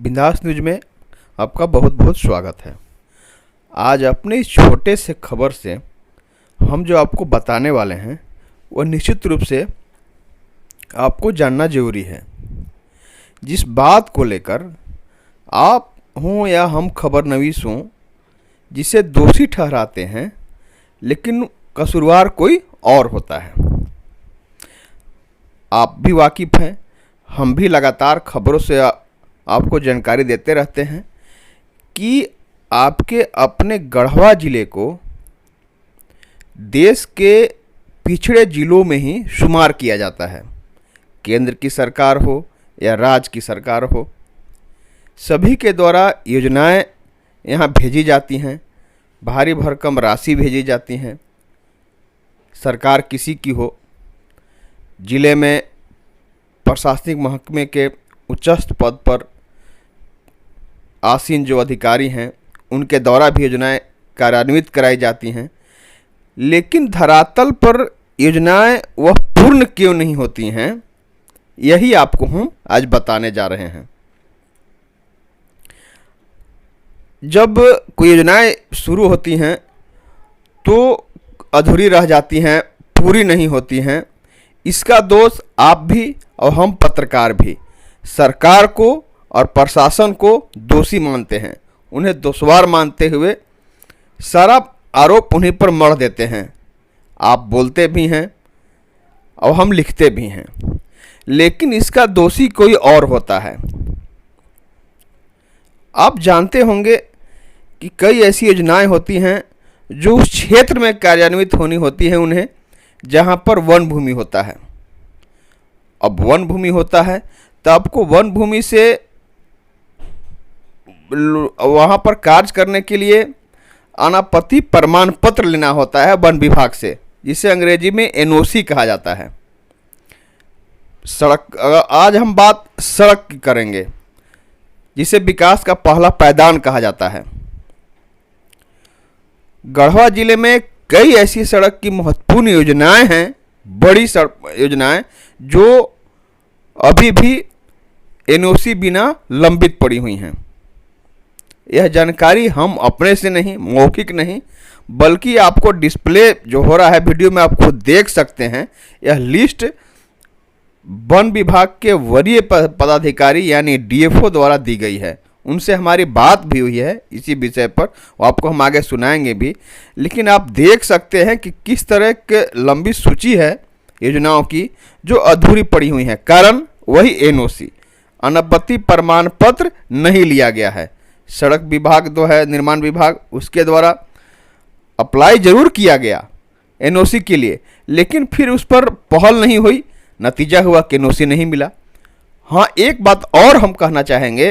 बिंदास न्यूज में आपका बहुत बहुत स्वागत है। आज अपने इस छोटे से खबर से हम जो आपको बताने वाले हैं वह निश्चित रूप से आपको जानना जरूरी है। जिस बात को लेकर आप हों या हम खबर नवीस हों, जिसे दोषी ठहराते हैं लेकिन कसूरवार कोई और होता है। आप भी वाकिफ़ हैं, हम भी लगातार खबरों से आपको जानकारी देते रहते हैं कि आपके अपने गढ़वा ज़िले को देश के पिछड़े ज़िलों में ही शुमार किया जाता है। केंद्र की सरकार हो या राज्य की सरकार हो, सभी के द्वारा योजनाएं यहाँ भेजी जाती हैं, भारी भरकम राशि भेजी जाती हैं। सरकार किसी की हो, ज़िले में प्रशासनिक महकमे के उच्चस्थ पद पर आसीन जो अधिकारी हैं उनके द्वारा भी योजनाएं कार्यान्वित कराई जाती हैं, लेकिन धरातल पर योजनाएं वह पूर्ण क्यों नहीं होती हैं, यही आपको हम आज बताने जा रहे हैं। जब कोई योजनाएं शुरू होती हैं तो अधूरी रह जाती हैं, पूरी नहीं होती हैं। इसका दोष आप भी और हम पत्रकार भी सरकार को और प्रशासन को दोषी मानते हैं। उन्हें दोषवार मानते हुए सारा आरोप उन्हीं पर मढ़ देते हैं। आप बोलते भी हैं और हम लिखते भी हैं, लेकिन इसका दोषी कोई और होता है। आप जानते होंगे कि कई ऐसी योजनाएं होती हैं जो उस क्षेत्र में कार्यान्वित होनी होती हैं उन्हें, जहां पर वन भूमि होता है। अब वन भूमि होता है तो आपको वन भूमि से वहाँ पर कार्य करने के लिए अनापत्ति प्रमाण पत्र लेना होता है वन विभाग से, जिसे अंग्रेजी में एनओसी कहा जाता है। सड़क, आज हम बात सड़क की करेंगे, जिसे विकास का पहला पायदान कहा जाता है। गढ़वा जिले में कई ऐसी सड़क की महत्वपूर्ण योजनाएं हैं, बड़ी सड़क योजनाएं जो अभी भी एनओसी बिना लंबित पड़ी हुई हैं। यह जानकारी हम अपने से नहीं, मौखिक नहीं, बल्कि आपको डिस्प्ले जो हो रहा है वीडियो में आप खुद देख सकते हैं। यह लिस्ट वन विभाग के वरीय पदाधिकारी यानी डीएफओ द्वारा दी गई है। उनसे हमारी बात भी हुई है इसी विषय पर, वो आपको हम आगे सुनाएंगे भी। लेकिन आप देख सकते हैं कि किस तरह के लंबी सूची है योजनाओं की जो अधूरी पड़ी हुई हैं। कारण वही एनओसी, अनापत्ति प्रमाण पत्र नहीं लिया गया है। सड़क विभाग जो है, निर्माण विभाग, उसके द्वारा अप्लाई जरूर किया गया एनओसी के लिए, लेकिन फिर उस पर पहल नहीं हुई। नतीजा हुआ कि एनओसी नहीं मिला। हाँ, एक बात और हम कहना चाहेंगे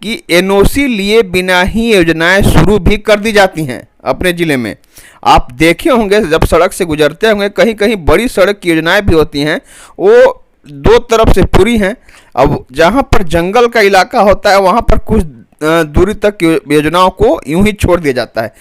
कि एनओसी लिए बिना ही योजनाएं शुरू भी कर दी जाती हैं अपने ज़िले में। आप देखे होंगे जब सड़क से गुजरते होंगे, कहीं कहीं बड़ी सड़क की योजनाएं भी होती हैं, वो दो तरफ से पूरी हैं। अब जहाँ पर जंगल का इलाका होता है वहाँ पर कुछ दूरी तक योजनाओं को यूं ही छोड़ दिया जाता है।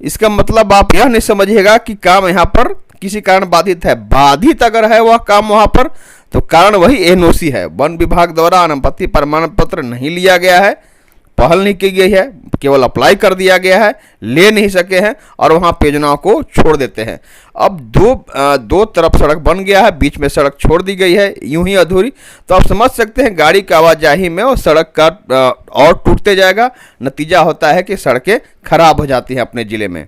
इसका मतलब आप यह नहीं समझिएगा कि काम यहाँ पर किसी कारण बाधित है। बाधित अगर है वह काम वहाँ पर, तो कारण वही एनओसी है। वन विभाग द्वारा अनापत्ति प्रमाण पत्र नहीं लिया गया है, पहल नहीं की गई है, केवल अप्लाई कर दिया गया है, ले नहीं सके हैं और वहाँ पे योजनाओं को छोड़ देते हैं। अब दो तरफ सड़क बन गया है, बीच में सड़क छोड़ दी गई है यूं ही अधूरी। तो आप समझ सकते हैं गाड़ी की आवाजाही में और सड़क का और टूटते जाएगा। नतीजा होता है कि सड़कें खराब हो जाती हैं अपने ज़िले में।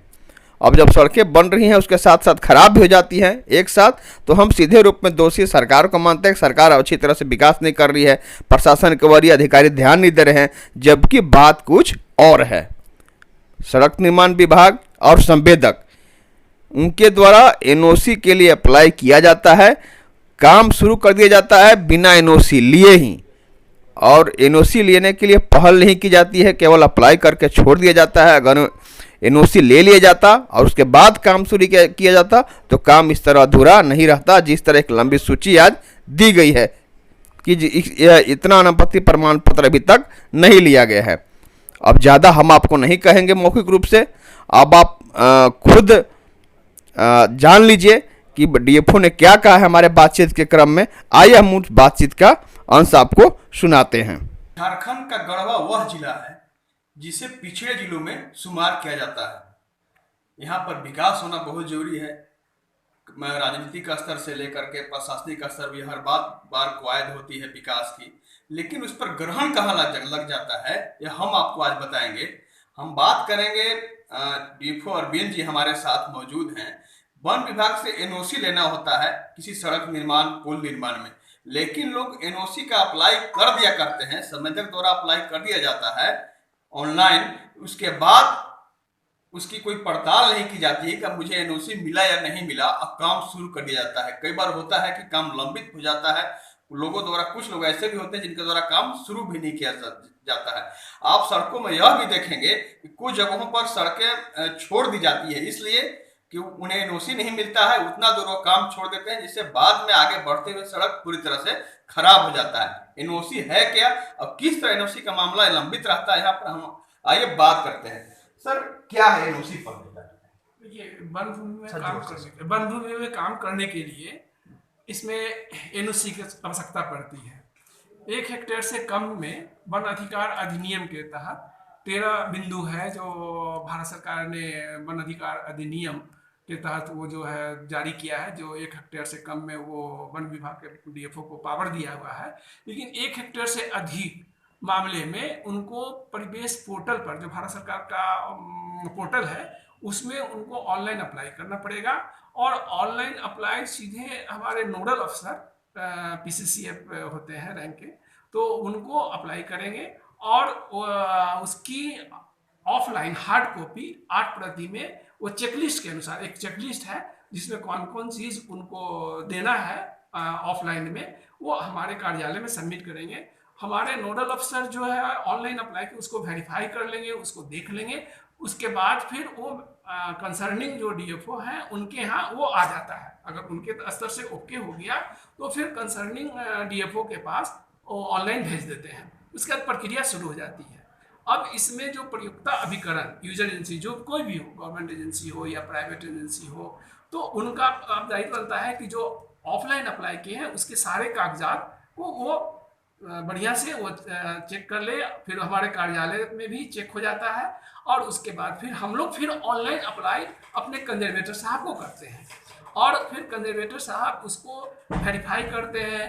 अब जब सड़कें बन रही हैं उसके साथ साथ खराब भी हो जाती हैं एक साथ, तो हम सीधे रूप में दोषी सरकार को मानते हैं। सरकार अच्छी तरह से विकास नहीं कर रही है, प्रशासन के वरीय अधिकारी ध्यान नहीं दे रहे हैं, जबकि बात कुछ और है। सड़क निर्माण विभाग और संवेदक, उनके द्वारा एनओसी के लिए अप्लाई किया जाता है, काम शुरू कर दिया जाता है बिना एनओसी लिए ही, और एनओसी लेने के लिए पहल नहीं की जाती है, केवल अप्लाई करके छोड़ दिया जाता है। अगर एनओसी ले लिया जाता और उसके बाद काम शुरू किया जाता तो काम इस तरह अधूरा नहीं रहता, जिस तरह एक लंबी सूची आज दी गई है कि इतना अनापत्ति प्रमाण पत्र अभी तक नहीं लिया गया है। अब ज़्यादा हम आपको नहीं कहेंगे मौखिक रूप से, अब आप खुद जान लीजिए कि डीएफओ ने क्या कहा है हमारे बातचीत के क्रम में। आइए हम उस बातचीत का अंश आपको सुनाते हैं। झारखंड का गढ़वा वह जिला है जिसे पिछड़े जिलों में शुमार किया जाता है। यहाँ पर विकास होना बहुत जरूरी है। राजनीतिक स्तर से लेकर के प्रशासनिक स्तर भी हर बार कवायद होती है विकास की, लेकिन उस पर ग्रहण कहाँ लग जाता है यह हम आपको आज बताएंगे। हम बात करेंगे, डीएफओ अरविंद जी हमारे साथ मौजूद हैं। वन विभाग से एनओसी लेना होता है किसी सड़क निर्माण, पुल निर्माण में, लेकिन लोग एनओसी का अप्लाई कर दिया करते हैं, संवेदक द्वारा अप्लाई कर दिया जाता है ऑनलाइन। उसके बाद उसकी कोई पड़ताल नहीं की जाती है कि मुझे एनओसी मिला या नहीं मिला, अब काम शुरू कर दिया जाता है। कई बार होता है कि काम लंबित हो जाता है लोगों द्वारा। कुछ लोग ऐसे भी होते हैं जिनके द्वारा काम शुरू भी नहीं किया जाता है। आप सड़कों में यह भी देखेंगे कि कुछ जगहों पर सड़कें छोड़ दी जाती है इसलिए कि उन्हें एनओसी नहीं मिलता है, उतना दूर वो काम छोड़ देते हैं, जिससे बाद में आगे बढ़ते हुए सड़क पूरी तरह से खराब हो जाता है। एनओसी है क्या और किस तरह एनओसी का मामला लंबित रहता है, यहाँ पर हम आइए बात करते हैं। सर, क्या है एनओसी पर? देखिए, वन भूमि में काम करने के लिए इसमें एनओसी की आवश्यकता पड़ती है। 1 हेक्टेयर से कम में वन अधिकार अधिनियम के तहत 13 बिंदु है जो भारत सरकार ने वन अधिकार अधिनियम के तहत वो जो है जारी किया है, जो 1 हेक्टेयर से कम में वो वन विभाग के डीएफओ को पावर दिया हुआ है। लेकिन 1 हेक्टेयर से अधिक मामले में उनको परिवेश पोर्टल पर, जो भारत सरकार का पोर्टल है, उसमें उनको ऑनलाइन अप्लाई करना पड़ेगा। और ऑनलाइन अप्लाई सीधे हमारे नोडल अफसर पीसीसीएफ होते हैं रैंक के, तो उनको अप्लाई करेंगे और उसकी ऑफलाइन हार्ड कॉपी 8 प्रति में वो चेकलिस्ट के अनुसार, एक चेकलिस्ट है जिसमें कौन कौन चीज़ उनको देना है ऑफलाइन में, वो हमारे कार्यालय में सबमिट करेंगे। हमारे नोडल अफसर जो है ऑनलाइन अप्लाई के उसको वेरीफाई कर लेंगे, उसको देख लेंगे। उसके बाद फिर वो कंसर्निंग जो डीएफओ हैं उनके यहाँ वो आ जाता है। अगर उनके स्तर से ओके हो गया तो फिर कंसर्निंग डीएफओ के पास वो ऑनलाइन भेज देते हैं। उसके बाद प्रक्रिया शुरू हो जाती है। अब इसमें जो प्रयुक्ता अभिकरण, यूजर एजेंसी, जो कोई भी हो, गवर्नमेंट एजेंसी हो या प्राइवेट एजेंसी हो, तो उनका दायित्व बनता है कि जो ऑफलाइन अप्लाई किए हैं उसके सारे कागजात वो बढ़िया से वो चेक कर ले। फिर हमारे कार्यालय में भी चेक हो जाता है और उसके बाद फिर हम लोग फिर ऑनलाइन अप्लाई अपने कंजर्वेटर साहब को करते हैं और फिर कंजर्वेटर साहब उसको वेरीफाई करते हैं।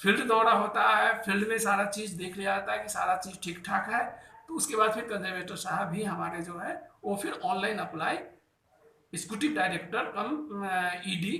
फील्ड दौरा होता है, फील्ड में सारा चीज़ देख लिया जाता है कि सारा चीज़ ठीक ठाक है, तो उसके बाद फिर कंजर्वेटर साहब भी हमारे जो है वो फिर ऑनलाइन अप्लाई एग्जीक्यूटिव डायरेक्टर कम ईडी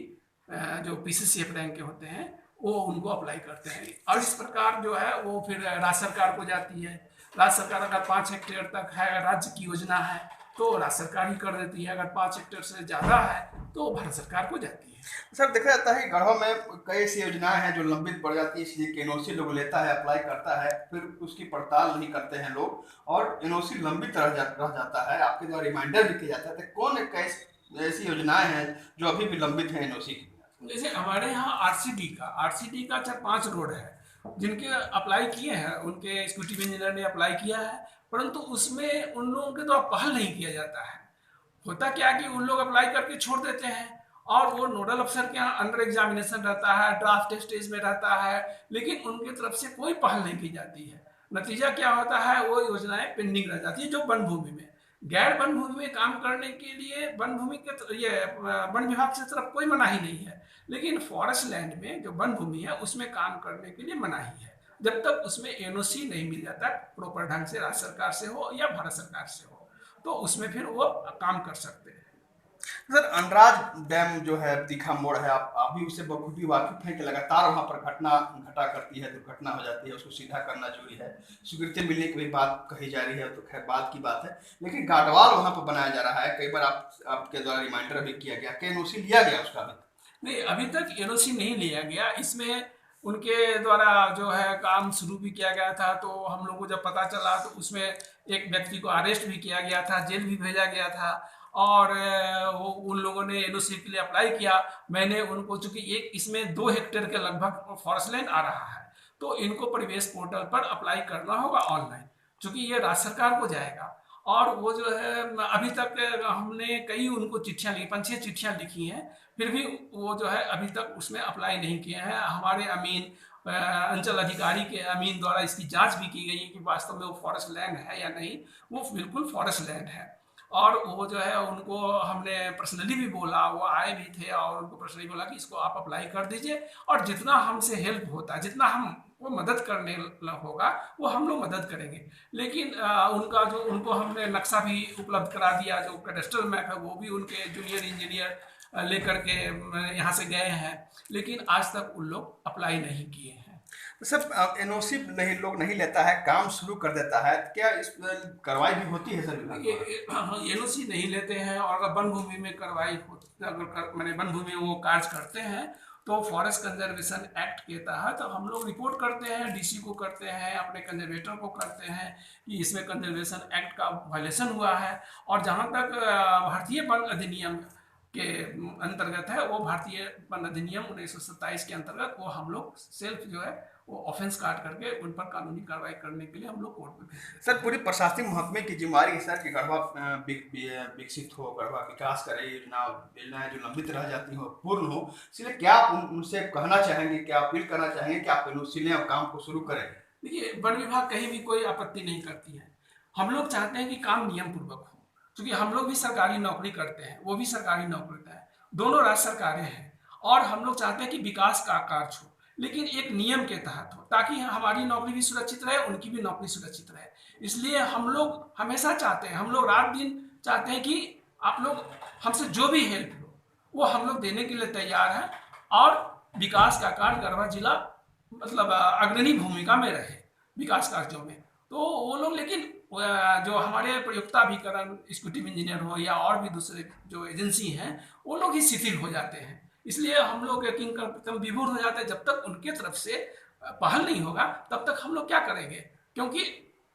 जो पीसीसीएफ रैंक के होते हैं वो उनको अप्लाई करते हैं। और इस प्रकार जो है वो फिर राज्य सरकार को जाती है। राज्य सरकार अगर 5 हेक्टेयर तक है, राज्य की योजना है, तो राज्य सरकार ही कर देती है। अगर 5 हेक्टेयर से ज़्यादा है तो भारत सरकार को जाती है। सर, देखा जाता है गढ़वा में कई ऐसी योजनाएं हैं जो लंबित पड़ जाती है, इसलिए एनओसी लोग लेता है, अप्लाई करता है, फिर उसकी पड़ताल नहीं करते हैं लोग और एनओसी लंबित रह जाता है। आपके द्वारा रिमाइंडर भी किया जाता है। तो कौन ऐसी योजनाएं हैं जो अभी भी लंबित है एनओसी की? जैसे हमारे यहाँ आरसीडी का 4-5 रोड है जिनके अप्लाई किए हैं, उनके एग्जीक्यूटिव इंजीनियर ने अप्लाई किया है, परंतु उसमें उन लोगों के द्वारा पहल नहीं किया जाता है। होता क्या कि उन लोग अप्लाई करके छोड़ देते हैं और वो नोडल अफसर के यहाँ अंडर एग्जामिनेशन रहता है, ड्राफ्ट स्टेज में रहता है, लेकिन उनकी तरफ से कोई पहल नहीं की जाती है। नतीजा क्या होता है, वो योजनाएं पेंडिंग रह जाती है। जो वन भूमि में, गैर वन भूमि में काम करने के लिए वन भूमि के ये वन विभाग से तरफ कोई मनाही नहीं है, लेकिन फॉरेस्ट लैंड में जो वन भूमि है उसमें काम करने के लिए मनाही है जब तक उसमें एनओसी नहीं मिल जाता प्रॉपर ढंग से, राज्य सरकार से हो या भारत सरकार से हो, तो उसमें फिर वो काम कर सकते हैं। सर, अनराज डैम जो है, तीखा मोड़ है, आप अभी उससे बखूबी वाकिफ हैं कि लगातार वहां पर घटा करती है, दुर्घटना हो जाती है, उसको सीधा करना जरूरी है। स्वीकृति मिलने की भी बात कही जा रही है, तो खैर बात की बात है, लेकिन गार्डवाल वहां पर बनाया जा रहा है। कई बार आपके द्वारा रिमाइंडर भी किया गया कि एनओसी लिया गया उसका? नहीं, अभी तक एनओसी नहीं लिया गया। इसमें उनके द्वारा जो है काम शुरू भी किया गया था, तो हम लोगों को जब पता चला तो उसमें एक व्यक्ति को अरेस्ट भी किया गया था, जेल भी भेजा गया था और वो उन लोगों ने एनओसी के लिए अप्लाई किया। मैंने उनको, चूंकि एक इसमें 2 हेक्टेयर के लगभग फॉरेस्ट लैंड आ रहा है, तो इनको परिवेश पोर्टल पर अप्लाई करना होगा ऑनलाइन, चूंकि ये राज्य सरकार को जाएगा। और वो जो है अभी तक हमने कई उनको चिट्ठियाँ लिखी, 5-6 चिट्ठियाँ लिखी हैं, फिर भी वो जो है अभी तक उसमें अप्लाई नहीं किए हैं। हमारे अमीन अंचल अधिकारी के अमीन द्वारा इसकी जांच भी की गई है कि वास्तव में वो फॉरेस्ट लैंड है या नहीं, वो बिल्कुल फॉरेस्ट लैंड है। और वो जो है उनको हमने पर्सनली भी बोला, वो आए भी थे और उनको पर्सनली बोला कि इसको आप अप्लाई कर दीजिए, और जितना हमसे हेल्प होता है, जितना हम वो मदद करने होगा वो हम लोग मदद करेंगे। लेकिन उनका जो उनको हमने नक्शा भी उपलब्ध करा दिया, जो कैडेस्ट्रल मैप है वो भी उनके जूनियर इंजीनियर लेकर के यहाँ से गए हैं, लेकिन आज तक उन लोग अप्लाई नहीं किए हैं। तो सर एनओसी नहीं लोग नहीं लेता है, काम शुरू कर देता है, क्या इस पर कार्रवाई भी होती है सर विभाग द्वारा? एनओसी नहीं लेते हैं, और अगर वन भूमि में कार्रवाई मैंने वन भूमि में वो कार्य करते हैं तो फॉरेस्ट कंजर्वेशन एक्ट के तहत हम लोग रिपोर्ट करते हैं, डीसी को करते हैं, अपने कंजर्वेटर को करते हैं कि इसमें कंजर्वेशन एक्ट का वायलेशन हुआ है। और जहाँ तक भारतीय वन अधिनियम के अंतर्गत है, वो भारतीय वन अधिनियम 1927 के अंतर्गत वो हम लोग सेल्फ जो है वो ऑफेंस काट करके उन पर कानूनी कार्रवाई करने के लिए हम लोग कोर्ट में भेजते हैं। सर पूरी प्रशासनिक महकमे की जिम्मेदारी है सर कि गढ़वा विकसित हो, गढ़वा विकास करे, योजनाएं जो लंबित रह जाती हो पूर्ण हो, इसलिए क्या आप उनसे कहना चाहेंगे, क्या अपील करना चाहेंगे कि आप एनओसी लें और काम को शुरू करें? देखिए, वन विभाग कहीं भी कोई आपत्ति नहीं करती है। हम लोग चाहते हैं कि काम नियम पूर्वक हो, क्योंकि हम लोग भी सरकारी नौकरी करते हैं, वो भी सरकारी नौकरी करता है, दोनों राज्य सरकारें हैं, और हम लोग चाहते हैं कि विकास का कार्य हो, लेकिन एक नियम के तहत हो, ताकि हमारी नौकरी भी सुरक्षित रहे, उनकी भी नौकरी सुरक्षित रहे। इसलिए हम लोग हमेशा चाहते हैं, हम लोग रात दिन चाहते हैं कि आप लोग हमसे जो भी हेल्प हो वो हम लोग देने के लिए तैयार हैं, और विकास का कार्य गढ़वा जिला मतलब अग्रणी भूमिका में रहे विकास कार्यों में। तो वो लोग, लेकिन जो हमारे प्रयोक्ता अभिकरण एग्जीक्यूटिव इंजीनियर हो या और भी दूसरे जो एजेंसी हैं, वो लोग ही शिथिल हो जाते हैं। इसलिए हम लोग एकदम विभोर हो जाते हैं। जब तक उनके तरफ से पहल नहीं होगा तब तक हम लोग क्या करेंगे, क्योंकि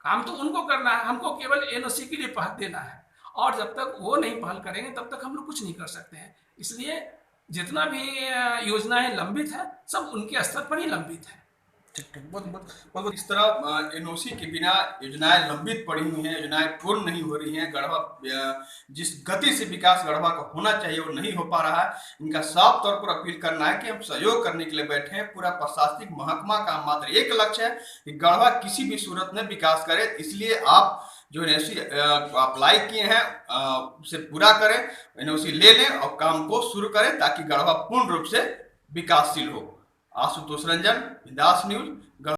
काम तो उनको करना है, हमको केवल एनओसी के लिए पहल देना है, और जब तक वो नहीं पहल करेंगे तब तक हम लोग कुछ नहीं कर सकते हैं। इसलिए जितना भी योजनाएं लंबित है सब उनके स्तर पर ही लंबित है। बहुत इस तरह एनओसी के बिना योजनाएं लंबित पड़ी हुई हैं, योजनाएं पूर्ण नहीं हो रही हैं। गढ़वा जिस गति से विकास गढ़वा का होना चाहिए वो नहीं हो पा रहा है। इनका साफ तौर पर अपील करना है कि हम सहयोग करने के लिए बैठे हैं। पूरा प्रशासनिक महकमा का मात्र एक लक्ष्य है कि गढ़वा किसी भी सूरत में विकास करे। इसलिए आप जो एनओसी अप्लाई किए हैं उसे पूरा करें, एनओसी ले लें और काम को शुरू करें, ताकि गढ़वा पूर्ण रूप से विकासशील हो। आशुतोष रंजन, दास न्यूज।